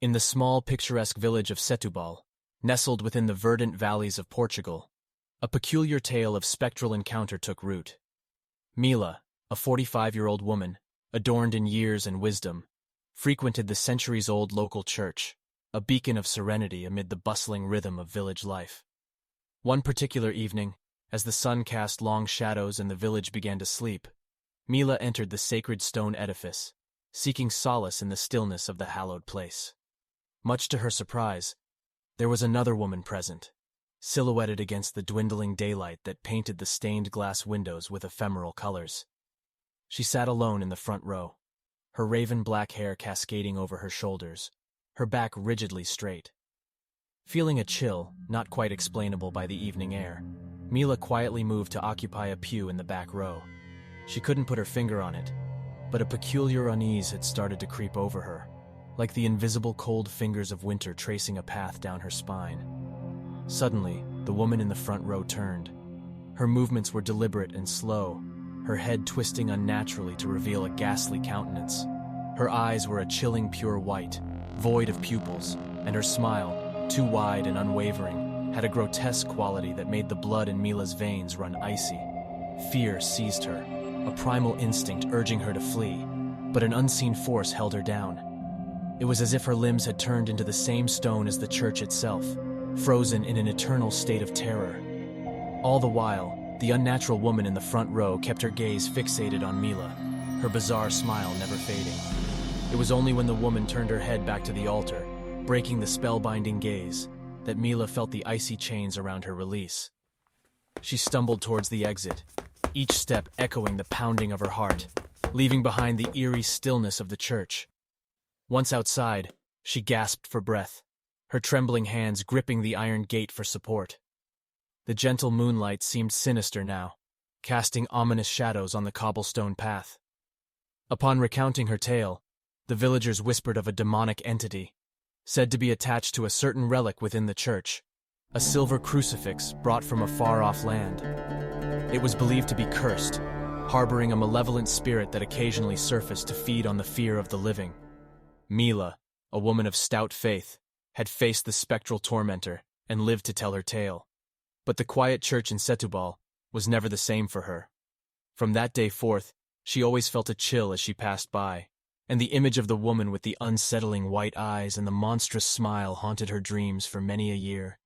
In the small, picturesque village of Setubal, nestled within the verdant valleys of Portugal, a peculiar tale of spectral encounter took root. Mila, a 45-year-old woman, adorned in years and wisdom, frequented the centuries-old local church, a beacon of serenity amid the bustling rhythm of village life. One particular evening, as the sun cast long shadows and the village began to sleep, Mila entered the sacred stone edifice, seeking solace in the stillness of the hallowed place. Much to her surprise, there was another woman present, silhouetted against the dwindling daylight that painted the stained glass windows with ephemeral colors. She sat alone in the front row, her raven-black hair cascading over her shoulders, her back rigidly straight. Feeling a chill, not quite explainable by the evening air, Mila quietly moved to occupy a pew in the back row. She couldn't put her finger on it, but a peculiar unease had started to creep over her, like the invisible cold fingers of winter tracing a path down her spine. Suddenly, the woman in the front row turned. Her movements were deliberate and slow, her head twisting unnaturally to reveal a ghastly countenance. Her eyes were a chilling pure white, void of pupils, and her smile, too wide and unwavering, had a grotesque quality that made the blood in Mila's veins run icy. Fear seized her, a primal instinct urging her to flee, but an unseen force held her down. It was as if her limbs had turned into the same stone as the church itself, frozen in an eternal state of terror. All the while, the unnatural woman in the front row kept her gaze fixated on Mila, her bizarre smile never fading. It was only when the woman turned her head back to the altar, breaking the spellbinding gaze, that Mila felt the icy chains around her release. She stumbled towards the exit, each step echoing the pounding of her heart, leaving behind the eerie stillness of the church. Once outside, she gasped for breath, her trembling hands gripping the iron gate for support. The gentle moonlight seemed sinister now, casting ominous shadows on the cobblestone path. Upon recounting her tale, the villagers whispered of a demonic entity, said to be attached to a certain relic within the church, a silver crucifix brought from a far-off land. It was believed to be cursed, harboring a malevolent spirit that occasionally surfaced to feed on the fear of the living. Mila, a woman of stout faith, had faced the spectral tormentor and lived to tell her tale. But the quiet church in Setubal was never the same for her. From that day forth, she always felt a chill as she passed by, and the image of the woman with the unsettling white eyes and the monstrous smile haunted her dreams for many a year.